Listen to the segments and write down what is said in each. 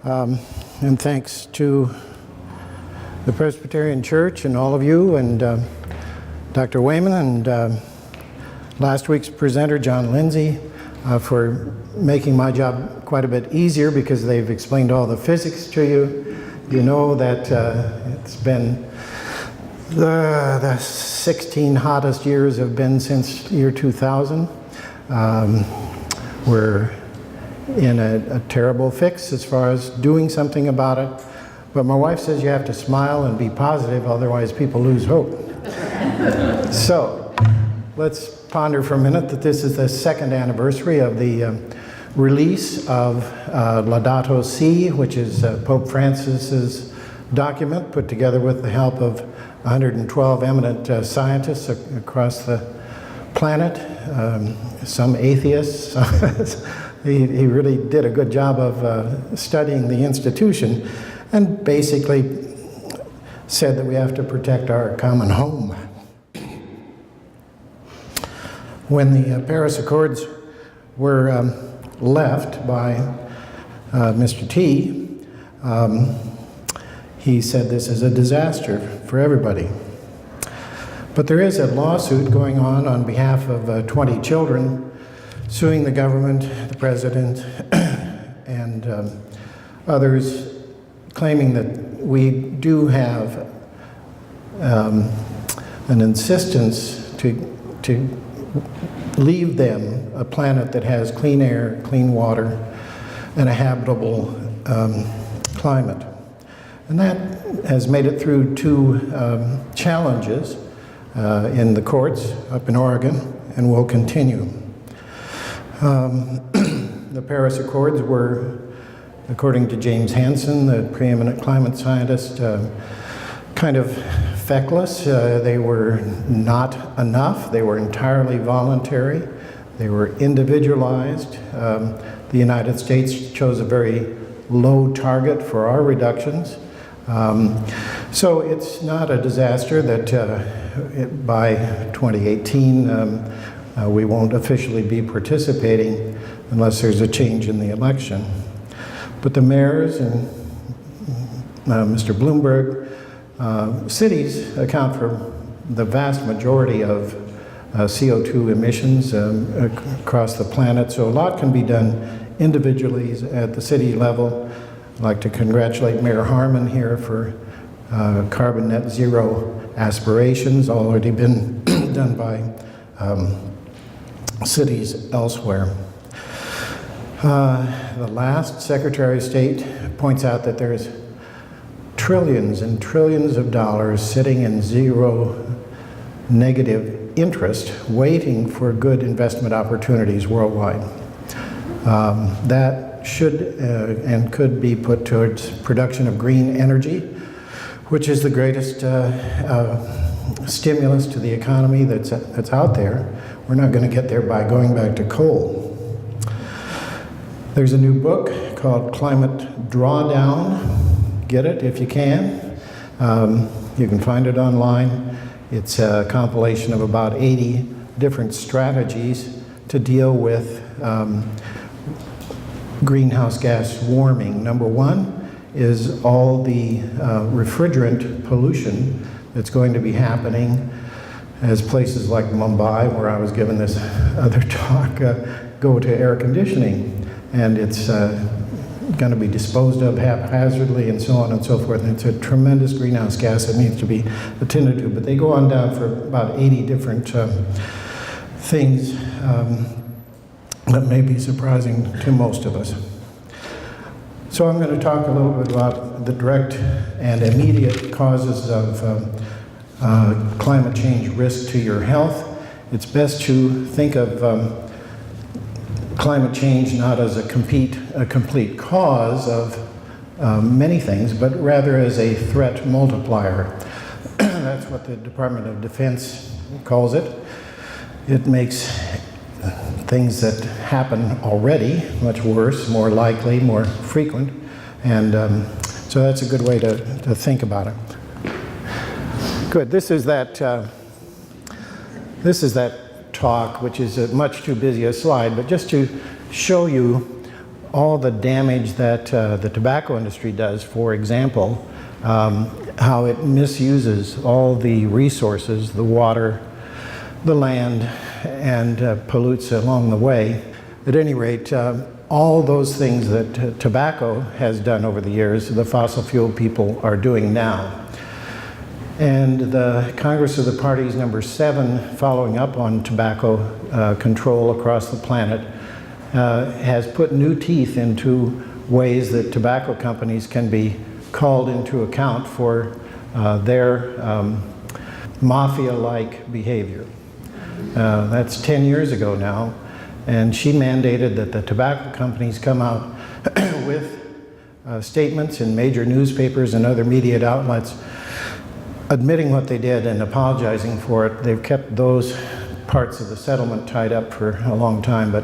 And thanks to the Presbyterian Church and all of you and Dr. Wayman and last week's presenter, John Lindsay, for making my job quite a bit easier because they've explained all the physics to you. You know that it's been the 16 hottest years have been since year 2000. We're in a terrible fix as far as doing something about it. But my wife says you have to smile and be positive, otherwise people lose hope. So let's ponder for a minute that this is the second anniversary of the release of Laudato Si, which is Pope Francis's document put together with the help of 112 eminent scientists across the planet, some atheists. He really did a good job of studying the institution and basically said that we have to protect our common home. When the Paris Accords were left by Mr. T, he said this is a disaster for everybody. But there is a lawsuit going on behalf of 20 children suing the government, the president, and others, claiming that we do have an insistence to leave them a planet that has clean air, clean water, and a habitable climate. And that has made it through two challenges in the courts up in Oregon and will continue. The Paris Accords were, according to James Hansen, the preeminent climate scientist, kind of feckless. They were not enough. They were entirely voluntary. They were individualized. The United States chose a very low target for our reductions. So it's not a disaster that by 2018 we won't officially be participating unless there's a change in the election. But the mayors and Mr. Bloomberg, cities account for the vast majority of CO2 emissions across the planet, so a lot can be done individually at the city level. I'd like to congratulate Mayor Harmon here for carbon net zero aspirations, already been done by cities elsewhere. The last Secretary of State points out that there's trillions and trillions of dollars sitting in zero negative interest waiting for good investment opportunities worldwide. That should and could be put towards production of green energy, which is the greatest stimulus to the economy that's out there. We're not going to get there by going back to coal. There's a new book called Climate Drawdown. Get it if you can. You can find it online. It's a compilation of about 80 different strategies to deal with greenhouse gas warming. Number one is all the refrigerant pollution that's going to be happening as places like Mumbai, where I was given this other talk, go to air conditioning. And it's going to be disposed of haphazardly and so on and so forth. And it's a tremendous greenhouse gas that needs to be attended to. But they go on down for about 80 different things that may be surprising to most of us. So I'm going to talk a little bit about the direct and immediate causes of climate change risk to your health. It's best to think of climate change not as a complete cause of many things, but rather as a threat multiplier. That's what the Department of Defense calls it. It makes things that happen already much worse, more likely, more frequent, and so that's a good way to think about it. Good. This is that talk, which is much too busy a slide, but just to show you all the damage that the tobacco industry does, for example, how it misuses all the resources, the water, the land, and pollutes along the way. At any rate, all those things that tobacco has done over the years, the fossil fuel people are doing now. And the Congress of the Parties number 7, following up on tobacco control across the planet, has put new teeth into ways that tobacco companies can be called into account for their mafia-like behavior. That's 10 years ago now, and she mandated that the tobacco companies come out with statements in major newspapers and other media outlets admitting what they did and apologizing for it. They've kept those parts of the settlement tied up for a long time, but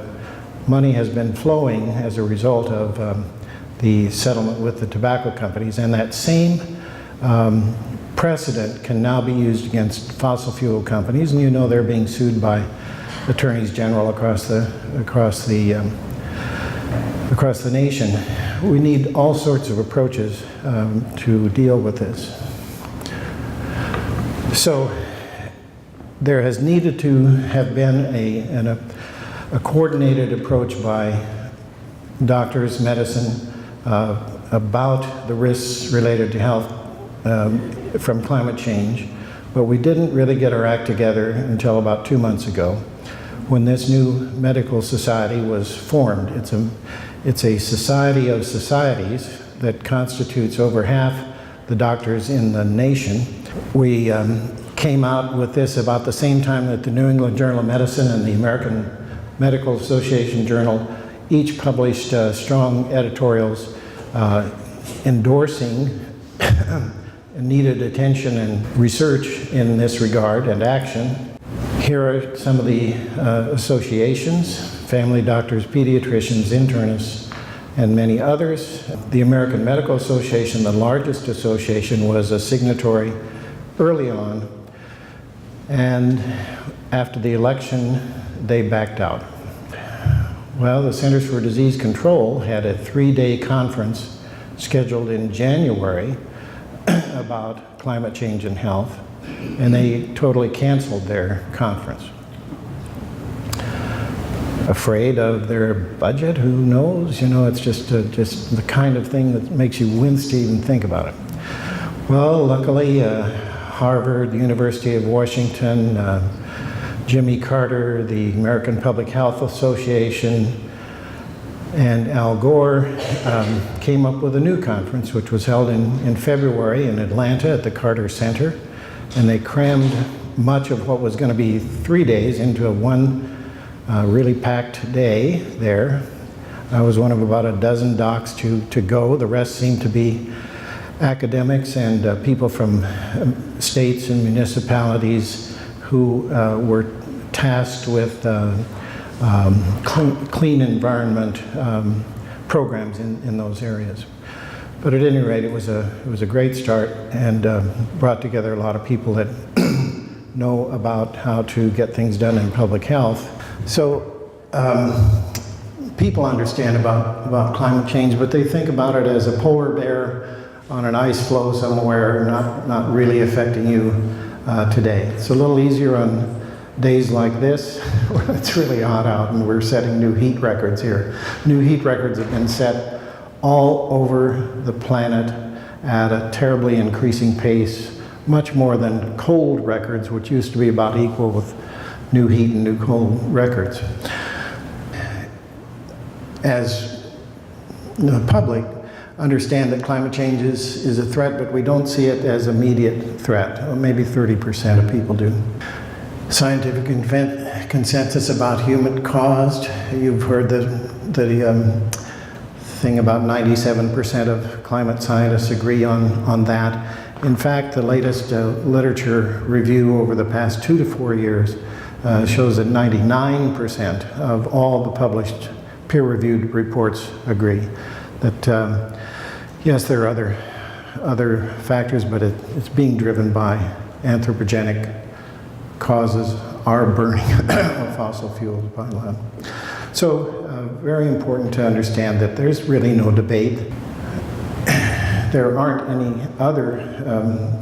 money has been flowing as a result of the settlement with the tobacco companies, and that same precedent can now be used against fossil fuel companies, and you know they're being sued by attorneys general across the nation. We need all sorts of approaches to deal with this. So there has needed to have been a coordinated approach by doctors, medicine, about the risks related to health from climate change, but we didn't really get our act together until about 2 months ago, when this new medical society was formed. It's a society of societies that constitutes over half the doctors in the nation. We came out with this about the same time that the New England Journal of Medicine and the American Medical Association Journal each published strong editorials endorsing needed attention and research in this regard and action. Here are some of the associations: family doctors, pediatricians, internists, and many others. The American Medical Association, the largest association, was a signatory early on, and after the election they backed out. Well, the Centers for Disease Control had a 3-day conference scheduled in January about climate change and health, and they totally canceled their conference. Afraid of their budget? Who knows? You know, it's just the kind of thing that makes you wince to even think about it. Well, luckily, Harvard, the University of Washington, Jimmy Carter, the American Public Health Association, and Al Gore came up with a new conference, which was held in February in Atlanta at the Carter Center, and they crammed much of what was going to be 3 days into one really packed day there. I was one of about a dozen docs to go. The rest seemed to be academics and people from states and municipalities who were tasked with clean environment programs in those areas. But at any rate, it was a great start, and brought together a lot of people that know about how to get things done in public health. So people understand about climate change, but they think about it as a polar bear on an ice floe somewhere, not really affecting you today. It's a little easier on days like this when it's really hot out and we're setting new heat records here. New heat records have been set all over the planet at a terribly increasing pace, much more than cold records, which used to be about equal with new heat and new cold records. As the public understand that climate change is a threat, but we don't see it as an immediate threat. Well, maybe 30% of people do. Scientific consensus about human caused. You've heard the thing about 97% of climate scientists agree on that. In fact, the latest literature review over the past 2 to 4 years shows that 99% of all the published peer-reviewed reports agree that yes, there are other factors, but it's being driven by anthropogenic causes our burning of fossil fuels by land. So very important to understand that there's really no debate. There aren't any other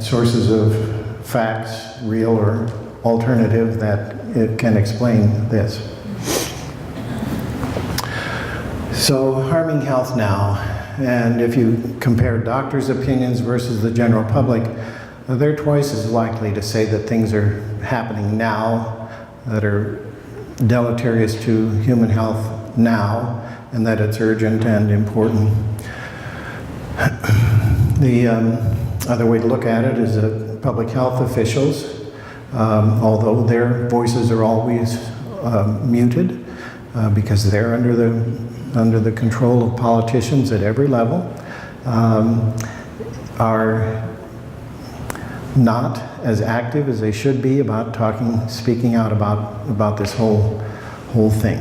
sources of facts, real or alternative, that it can explain this. So harming health now, and if you compare doctors' opinions versus the general public, they're twice as likely to say that things are happening now that are deleterious to human health now, and that it's urgent and important. The other way to look at it is that public health officials, although their voices are always muted because they're under the control of politicians at every level, are not as active as they should be about speaking out about this whole thing.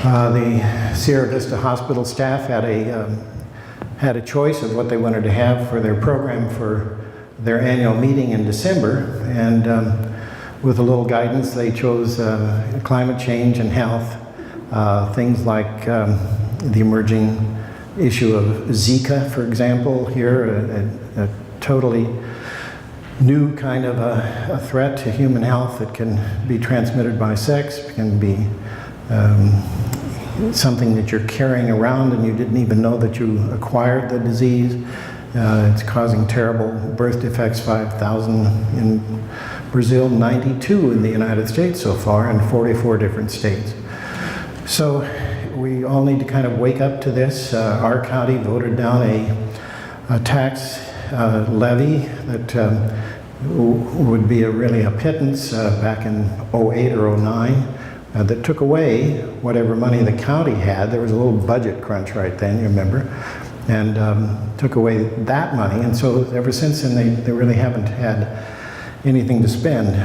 The Sierra Vista Hospital staff had a choice of what they wanted to have for their program for their annual meeting in December, and with a little guidance they chose climate change and health, things like the emerging issue of Zika, for example, here, a totally new kind of a threat to human health that can be transmitted by sex, can be something that you're carrying around and you didn't even know that you acquired the disease. It's causing terrible birth defects, 5,000 in Brazil, 92 in the United States so far, in 44 different states. So we all need to kind of wake up to this. Our county voted down a tax levy that would be really a pittance back in 08 or 09. That took away whatever money the county had. There was a little budget crunch right then, you remember, and took away that money. And so ever since then, they really haven't had anything to spend.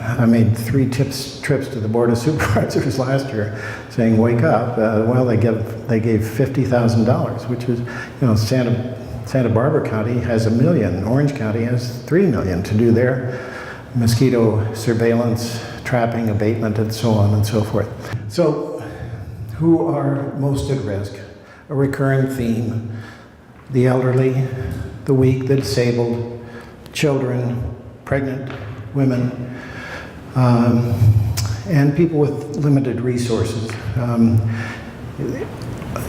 I made 3 trips to the Board of Supervisors last year saying, wake up. Well, they gave $50,000, which is, you know, Santa Barbara County has $1 million. Orange County has $3 million to do their mosquito surveillance, trapping, abatement, and so on and so forth. So, who are most at risk? A recurring theme: the elderly, the weak, the disabled, children, pregnant women, and people with limited resources.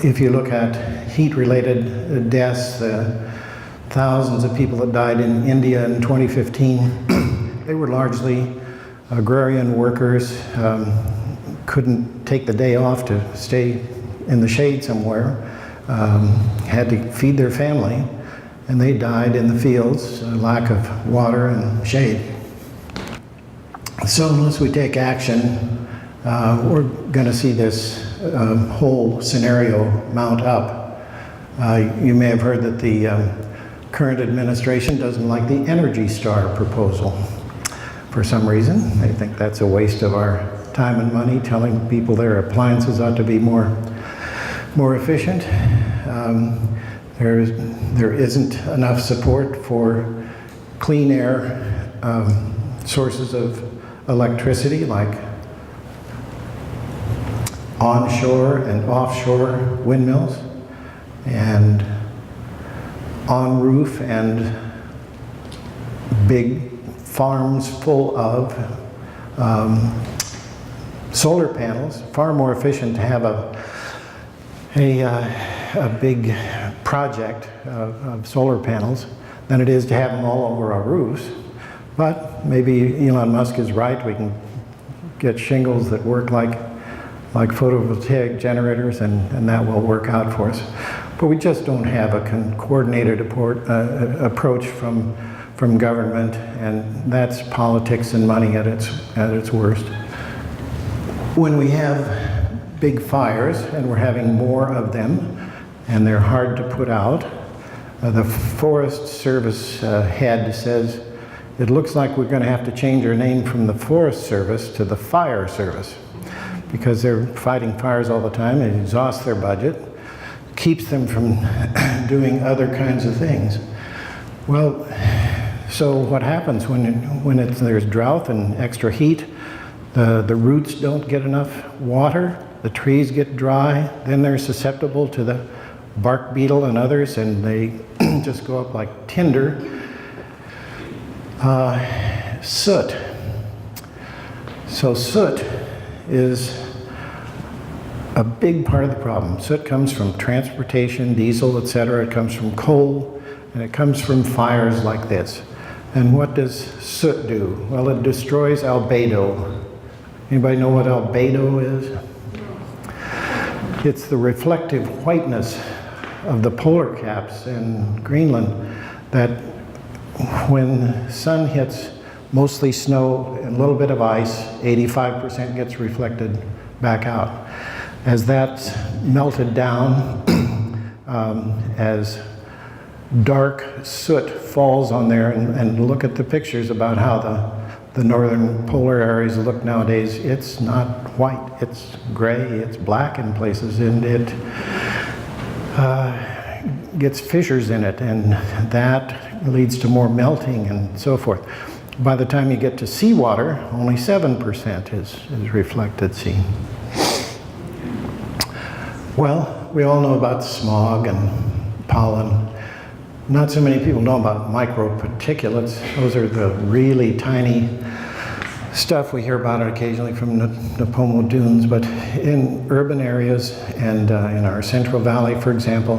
If you look at heat-related deaths, thousands of people that died in India in 2015, they were largely agrarian workers, couldn't take the day off to stay in the shade somewhere, had to feed their family, and they died in the fields, lack of water and shade. So unless we take action, we're going to see this whole scenario mount up. You may have heard that the current administration doesn't like the Energy Star proposal. For some reason, they think that's a waste of our time and money, telling people their appliances ought to be more efficient. There isn't enough support for clean air sources of electricity, like onshore and offshore windmills, and on-roof and big farms full of solar panels. Far more efficient to have a big project of solar panels than it is to have them all over our roofs. But maybe Elon Musk is right. We can get shingles that work like photovoltaic generators, and that will work out for us. But we just don't have a coordinated approach from government, and that's politics and money at its worst. When we have big fires, and we're having more of them, and they're hard to put out, the Forest Service head says, it looks like we're going to have to change our name from the Forest Service to the Fire Service, because they're fighting fires all the time. It exhausts their budget, keeps them from doing other kinds of things. Well, So what happens when there's drought and extra heat, the roots don't get enough water, the trees get dry, then they're susceptible to the bark beetle and others, and they just go up like tinder. Soot. So soot is a big part of the problem. Soot comes from transportation, diesel, etc. It comes from coal, and it comes from fires like this. And what does soot do? Well, it destroys albedo. Anybody know what albedo is? It's the reflective whiteness of the polar caps in Greenland that when sun hits mostly snow and a little bit of ice, 85% gets reflected back out. As that's melted down, as dark soot falls on there, and look at the pictures about how the northern polar areas look nowadays, it's not white, it's gray, it's black in places, and it gets fissures in it, and that leads to more melting and so forth. By the time you get to seawater, only 7% is reflected sea. Well, we all know about smog and pollen. Not so many people know about microparticulates. Those are the really tiny stuff. We hear about it occasionally from the Napomo Dunes, but in urban areas and in our Central Valley, for example,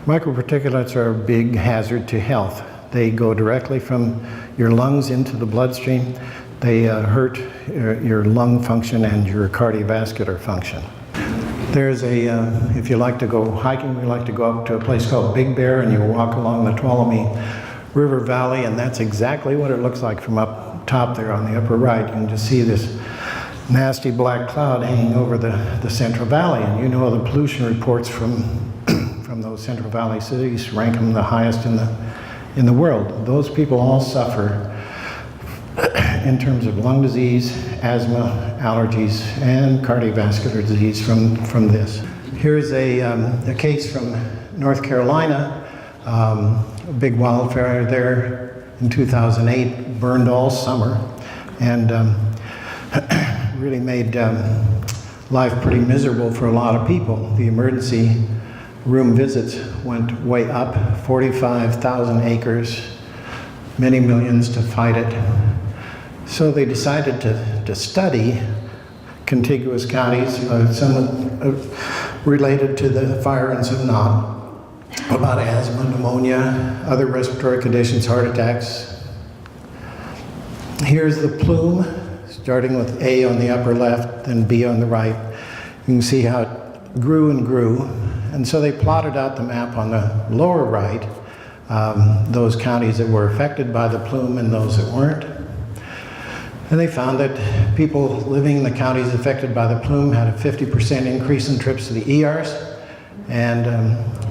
microparticulates are a big hazard to health. They go directly from your lungs into the bloodstream. They hurt your lung function and your cardiovascular function. There's if you like to go hiking, we like to go up to a place called Big Bear, and you walk along the Tuolumne River Valley, and that's exactly what it looks like from up top there on the upper right. You can just see this nasty black cloud hanging over the Central Valley, and you know the pollution reports from those Central Valley cities rank them the highest in the world. Those people all suffer in terms of lung disease, asthma, allergies, and cardiovascular disease from this. Here's a case from North Carolina. A big wildfire there in 2008 burned all summer and really made life pretty miserable for a lot of people. The emergency room visits went way up, 45,000 acres, many millions to fight it. So they decided to study contiguous counties, some related to the fire and some not, about asthma, pneumonia, other respiratory conditions, heart attacks. Here's the plume, starting with A on the upper left, then B on the right. You can see how it grew and grew. And so they plotted out the map on the lower right, those counties that were affected by the plume and those that weren't. And they found that people living in the counties affected by the plume had a 50% increase in trips to the ERs and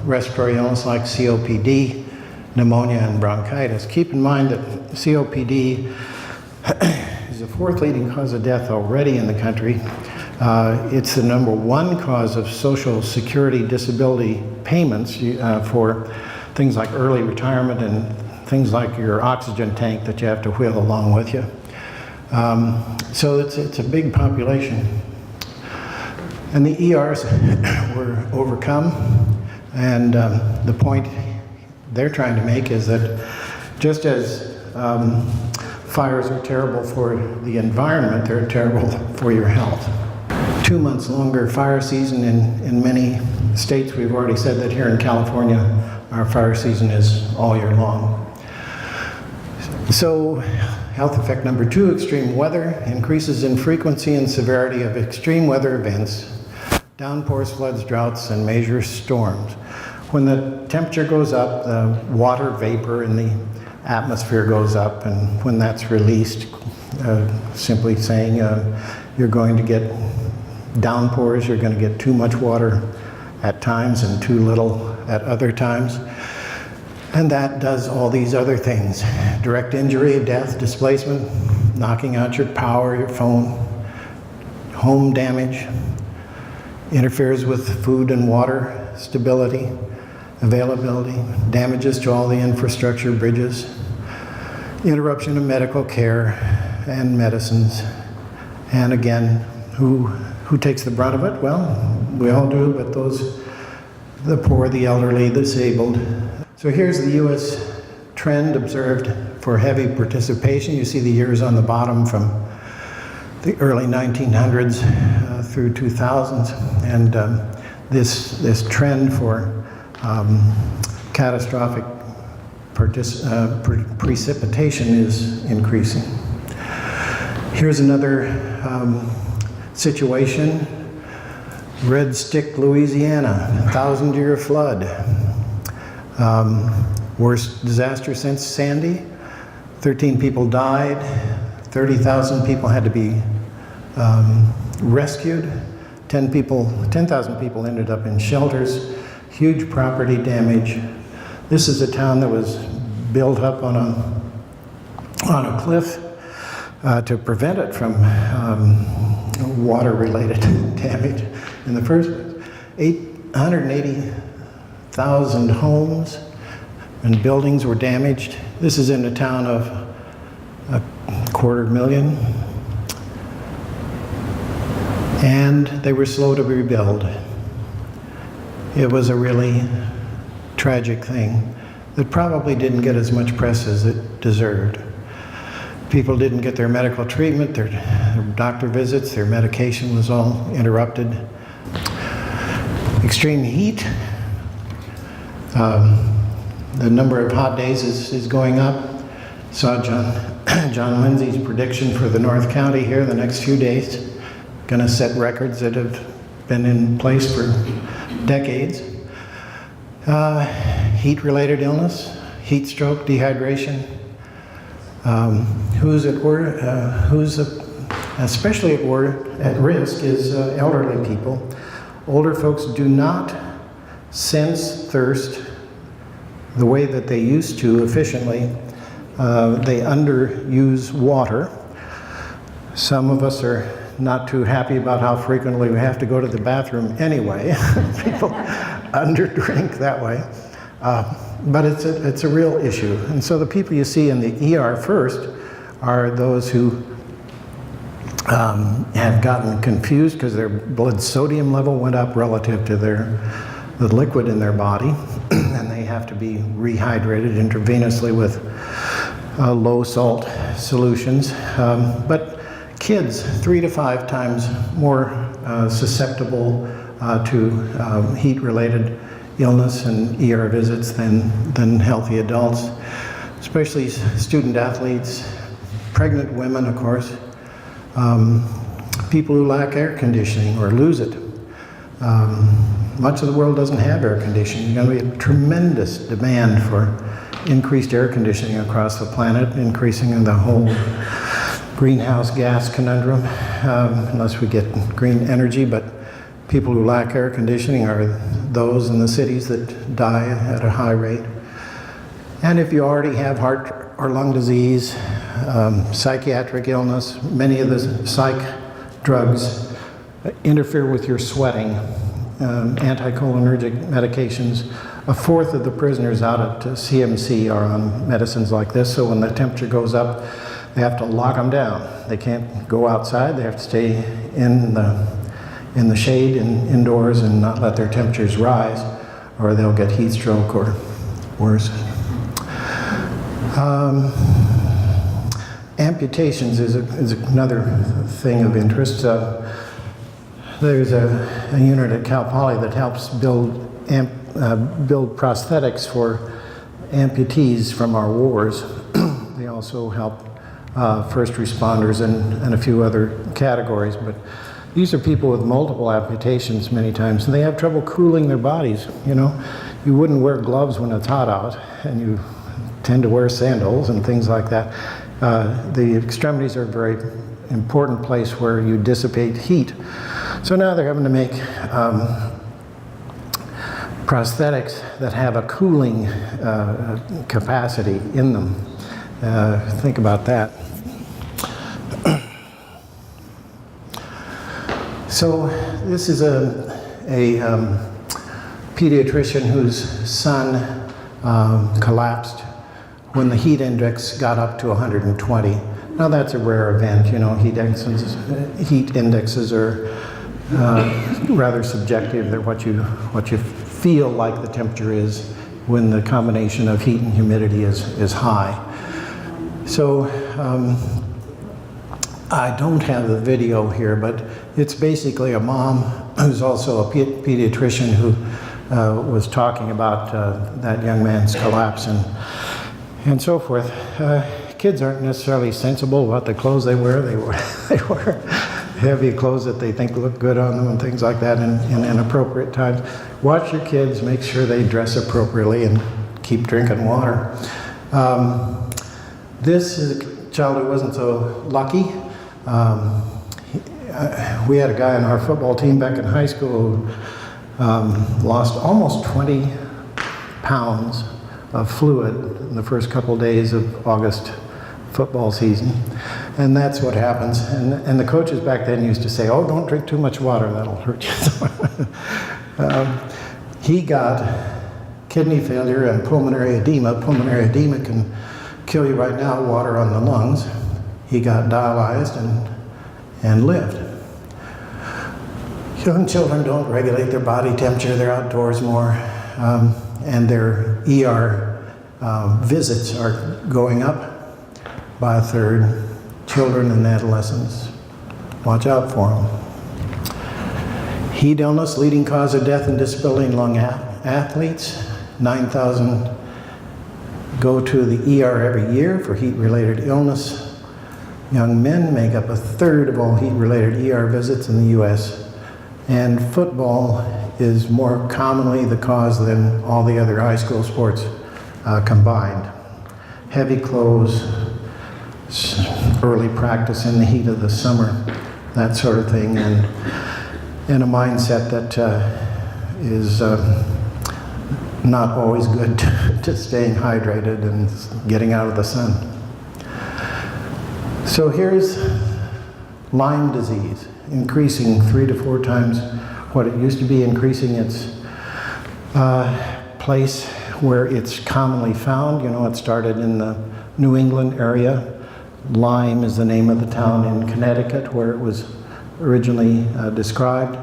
respiratory illness like COPD, pneumonia, and bronchitis. Keep in mind that COPD is the fourth leading cause of death already in the country. It's the #1 cause of Social Security disability payments for things like early retirement and things like your oxygen tank that you have to wheel along with you. So it's a big population. And the ERs were overcome, and the point they're trying to make is that just as fires are terrible for the environment, they're terrible for your health. 2 months longer fire season in many states. We've already said that here in California, our fire season is all year long. So, health effect number 2, extreme weather, increases in frequency and severity of extreme weather events, downpours, floods, droughts, and major storms. When the temperature goes up, the water vapor in the atmosphere goes up, and when that's released, simply saying you're going to get downpours, you're going to get too much water at times and too little at other times. And that does all these other things. Direct injury, death, displacement, knocking out your power, your phone, home damage, interferes with food and water stability, availability, damages to all the infrastructure, bridges. interruption of medical care and medicines. And again, who takes the brunt of it? Well, we all do, but the poor, the elderly, the disabled. So here's the U.S. trend observed for heavy participation. You see the years on the bottom from the early 1900s through 2000s, and this trend for catastrophic precipitation is increasing. Here's another situation. Red Stick, Louisiana, 1,000-year flood. Worst disaster since Sandy. 13 people died. 30,000 people had to be rescued. 10,000 people ended up in shelters. Huge property damage. This is a town that was built up on a cliff to prevent it from water-related damage in the first place. 880,000 homes and buildings were damaged. This is in a town of 250,000. And they were slow to rebuild. It was a really tragic thing that probably didn't get as much press as it deserved. People didn't get their medical treatment, their doctor visits, their medication was all interrupted. Extreme heat. The number of hot days is going up. Saw John Lindsay's prediction for the North County here the next few days. Going to set records that have been in place for decades. Heat-related illness, heat stroke, dehydration. Who's especially at risk is elderly people. Older folks do not sense thirst the way that they used to efficiently. They underuse water. Some of us are not too happy about how frequently we have to go to the bathroom anyway. People underdrink that way. But it's a real issue. And so the people you see in the ER first are those who have gotten confused because their blood sodium level went up relative to the liquid in their body, and they have to be rehydrated intravenously with low salt solutions. But kids, 3 to 5 times more susceptible to heat-related illness and ER visits than healthy adults, especially student athletes, pregnant women, of course, people who lack air conditioning or lose it. Much of the world doesn't have air conditioning. There's going to be a tremendous demand for increased air conditioning across the planet, increasing in the whole greenhouse gas conundrum, unless we get green energy. But people who lack air conditioning are those in the cities that die at a high rate. And if you already have heart or lung disease, psychiatric illness, many of the psych drugs interfere with your sweating. Anticholinergic medications. 1/4 of the prisoners out at CMC are on medicines like this, so when the temperature goes up, they have to lock them down. They can't go outside, they have to stay in the shade and indoors and not let their temperatures rise, or they'll get heat stroke or worse. Amputations is another thing of interest. There's a unit at Cal Poly that helps build prosthetics for amputees from our wars. They also help first responders and a few other categories, but these are people with multiple amputations many times, and they have trouble cooling their bodies. You know, you wouldn't wear gloves when it's hot out, and you tend to wear sandals and things like that. The extremities are a very important place where you dissipate heat. So now they're having to make prosthetics that have a cooling capacity in them. Think about that. So this is a pediatrician whose son collapsed when the heat index got up to 120. Now that's a rare event, you know, heat indexes are rather subjective. They're what you feel like the temperature is when the combination of heat and humidity is high. So I don't have the video here, but it's basically a mom who's also a pediatrician who was talking about that young man's collapse and so forth. Kids aren't necessarily sensible about the clothes they wear. They wear heavy clothes that they think look good on them and things like that in inappropriate times. Watch your kids, make sure they dress appropriately, and keep drinking water. This is a child who wasn't so lucky. We had a guy on our football team back in high school who lost almost 20 pounds of fluid in the first couple days of August football season. And that's what happens. And the coaches back then used to say, oh, don't drink too much water, that'll hurt you. He got kidney failure and pulmonary edema. Pulmonary edema can kill you right now, water on the lungs. He got dialyzed and lived. Young children don't regulate their body temperature, they're outdoors more, and their ER visits are going up by a third. Children and adolescents, watch out for them. Heat illness, leading cause of death and disability in lung athletes. 9,000 go to the ER every year for heat-related illness. Young men make up a third of all heat-related ER visits in the US. And football is more commonly the cause than all the other high school sports combined. Heavy clothes, early practice in the heat of the summer, that sort of thing, and a mindset that is not always good to staying hydrated and getting out of the sun. So here's Lyme disease, increasing 3 to 4 times what it used to be, increasing its place where it's commonly found. You know, it started in the New England area. Lyme is the name of the town in Connecticut where it was originally described.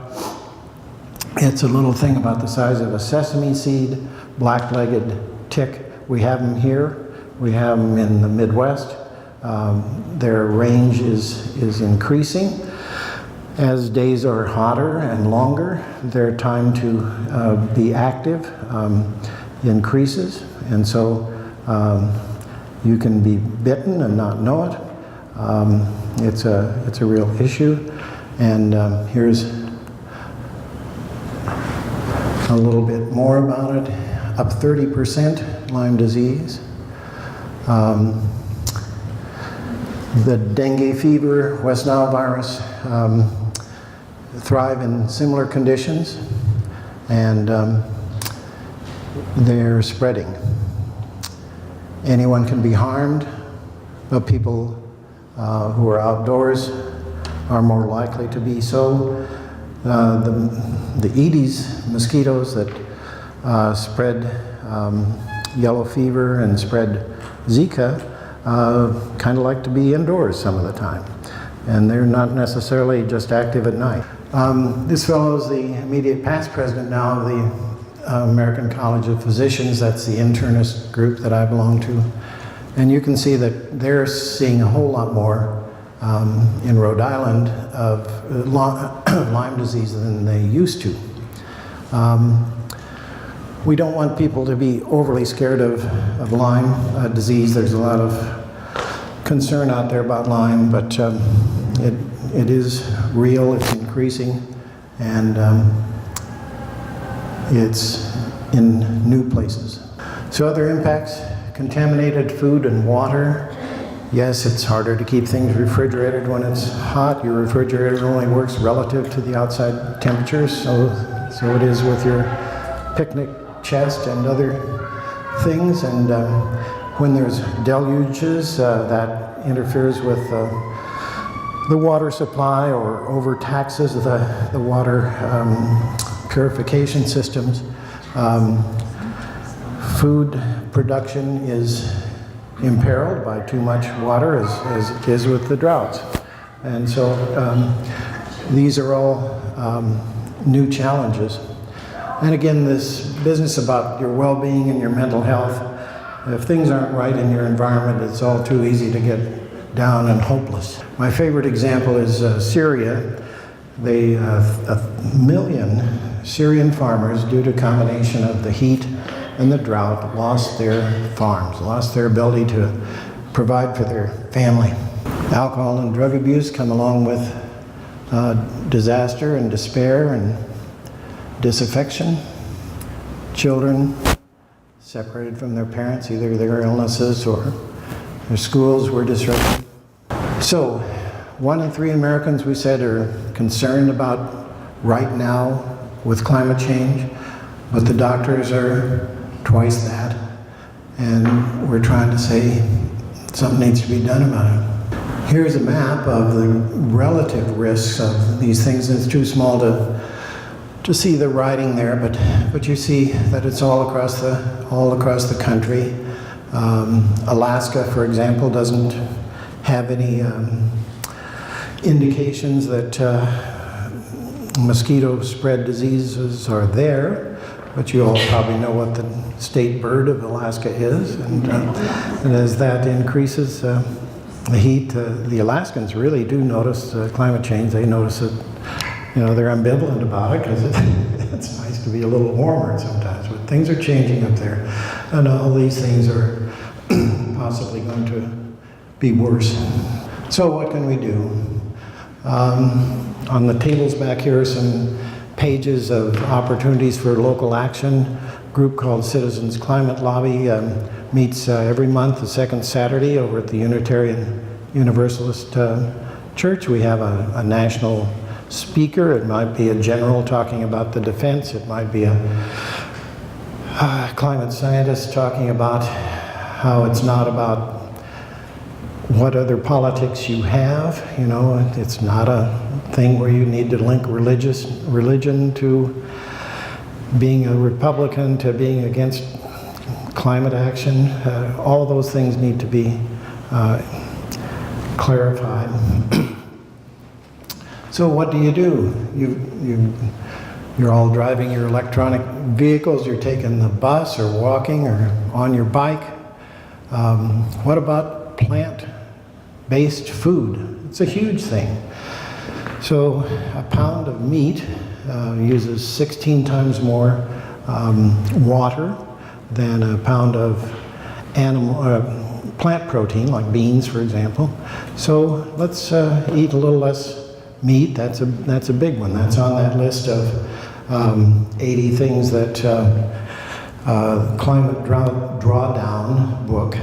It's a little thing about the size of a sesame seed, black-legged tick. We have them here. We have them in the Midwest. Their range is increasing. As days are hotter and longer, their time to be active increases, and so you can be bitten and not know it. It's a real issue, and here's a little bit more about it. Up 30% Lyme disease. The dengue fever, West Nile virus thrive in similar conditions, and they're spreading. Anyone can be harmed, but people who are outdoors are more likely to be so. The Aedes mosquitoes that spread yellow fever and spread Zika kind of like to be indoors some of the time, and they're not necessarily just active at night. This fellow is the immediate past president now of the American College of Physicians. That's the internist group that I belong to. And you can see that they're seeing a whole lot more in Rhode Island of Lyme disease than they used to. We don't want people to be overly scared of Lyme disease. There's a lot of concern out there about Lyme, but it is real, it's increasing, and it's in new places. So other impacts, contaminated food and water. Yes, it's harder to keep things refrigerated when it's hot. Your refrigerator only works relative to the outside temperatures, so it is with your picnic chest and other things. And when there's deluges, that interferes with the water supply or overtaxes the water purification systems. Food production is imperiled by too much water as it is with the droughts. And so these are all new challenges. And again, this business about your well-being and your mental health, if things aren't right in your environment, it's all too easy to get down and hopeless. My favorite example is Syria. A million Syrian farmers, due to a combination of the heat and the drought, lost their farms, lost their ability to provide for their family. Alcohol and drug abuse come along with disaster and despair and disaffection. Children separated from their parents, either their illnesses or their schools were disrupted. So, 1 in 3 Americans, we said, are concerned about right now with climate change, but the doctors are twice that, and we're trying to say something needs to be done about it. Here's a map of the relative risks of these things. It's too small to see the writing there, but you see that it's all across the country. Alaska, for example, doesn't have any indications that mosquito spread diseases are there, but you all probably know what the state bird of Alaska is, and as that increases the heat, the Alaskans really do notice climate change. They notice it. They're ambivalent about it because it's nice to be a little warmer sometimes, but things are changing up there, and all these things are possibly going to be worse. So what can we do? On the tables back here are some pages of opportunities for local action. A group called Citizens Climate Lobby meets every month, the second Saturday, over at the Unitarian Universalist Church. We have a national speaker. It might be a general talking about the defense. It might be a climate scientist talking about how it's not about what other politics you have. It's not a thing where you need to link religion to being a Republican, to being against climate action. All those things need to be clarified. So what do? You're all driving your electronic vehicles, you're taking the bus or walking or on your bike. What about plant-based food? It's a huge thing. So a pound of meat uses 16 times more water than a pound of plant protein, like beans, for example. So let's eat a little less meat. That's a big one. That's on that list of 80 things that Climate Drawdown book.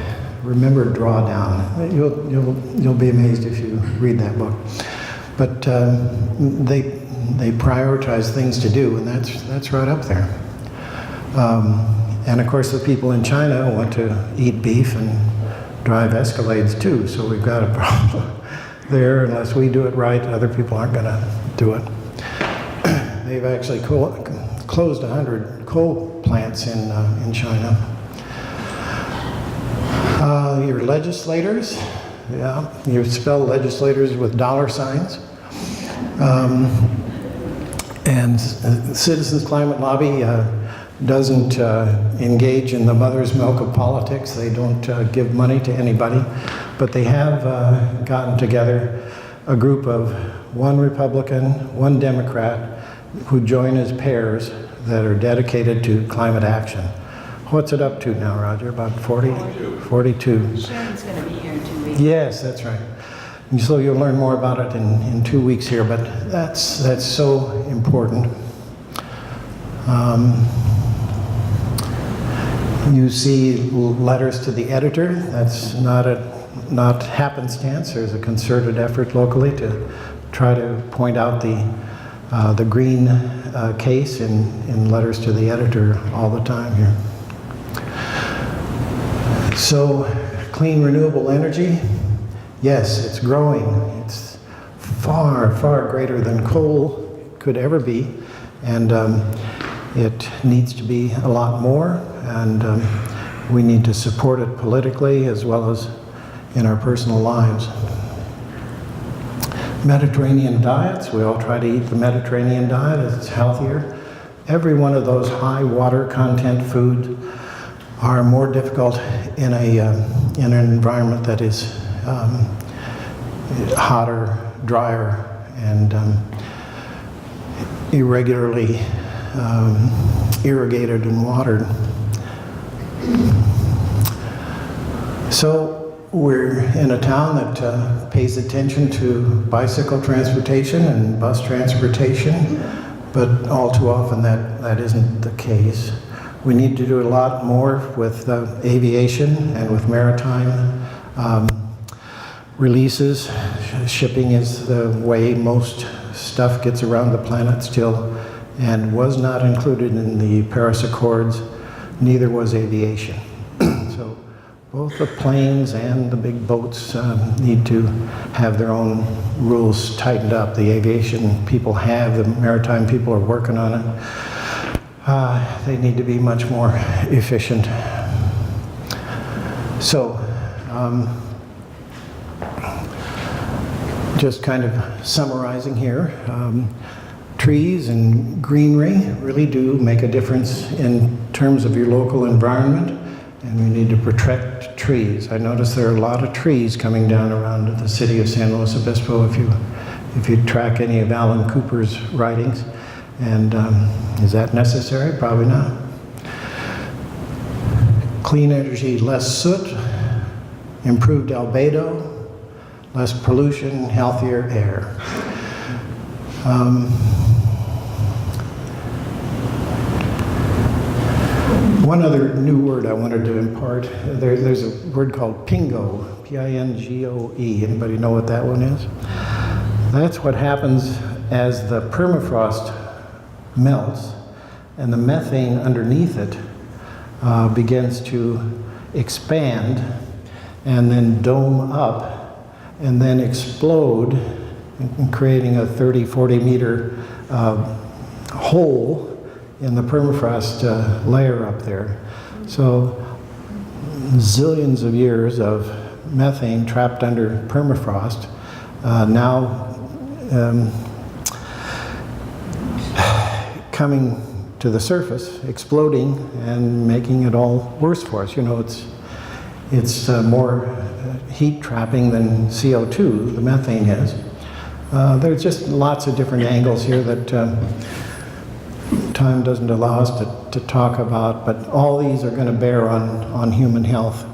Remember Drawdown. You'll be amazed if you read that book. But they prioritize things to do, and that's right up there. And of course, the people in China want to eat beef and drive Escalades too. So we've got a problem there. Unless we do it right, other people aren't going to do it. They've actually closed 100 coal plants in China. Your legislators, yeah, you spell legislators with dollar signs. And Citizens Climate Lobby doesn't engage in the mother's milk of politics. They don't give money to anybody, but they have gotten together a group of one Republican, one Democrat, who join as pairs that are dedicated to climate action. What's it up to now, Roger? About 40? 42. Sharon's going to be here in 2 weeks. Yes, that's right. And so you'll learn more about it in 2 weeks here, but that's so important. You see letters to the editor. That's not happenstance. There's a concerted effort locally to try to point out the green case in letters to the editor all the time here. So, clean renewable energy, yes, it's growing. It's far, far greater than coal could ever be, and it needs to be a lot more. And we need to support it politically as well as in our personal lives. Mediterranean diets, we all try to eat the Mediterranean diet, it's healthier. Every one of those high water content foods are more difficult in an environment that is hotter, drier, and irregularly irrigated and watered. So we're in a town that pays attention to bicycle transportation and bus transportation, but all too often that isn't the case. We need to do a lot more with aviation and with maritime releases. Shipping is the way most stuff gets around the planet still, and was not included in the Paris Accords, neither was aviation. So both the planes and the big boats need to have their own rules tightened up. The aviation people have, the maritime people are working on it. They need to be much more efficient. So, just kind of summarizing here, trees and greenery really do make a difference in terms of your local environment, and we need to protect trees. I notice there are a lot of trees coming down around the city of San Luis Obispo if you track any of Alan Cooper's writings. And is that necessary? Probably not. Clean energy, less soot, improved albedo, less pollution, healthier air. One other new word I wanted to impart. There's a word called pingo, P-I-N-G-O-E. Anybody know what that one is? That's what happens as the permafrost melts and the methane underneath it begins to expand and then dome up and then explode, creating a 30-40 meter hole in the permafrost layer up there. So zillions of years of methane trapped under permafrost now coming to the surface, exploding, and making it all worse for us. You know, it's more heat trapping than CO2, the methane is. There's just lots of different angles here that time doesn't allow us to talk about, but all these are going to bear on human health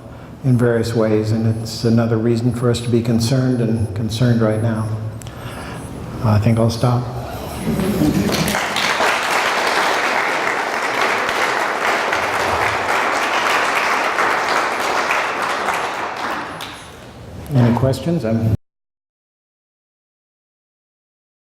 in various ways, and it's another reason for us to be concerned and concerned right now. I think I'll stop. Any questions?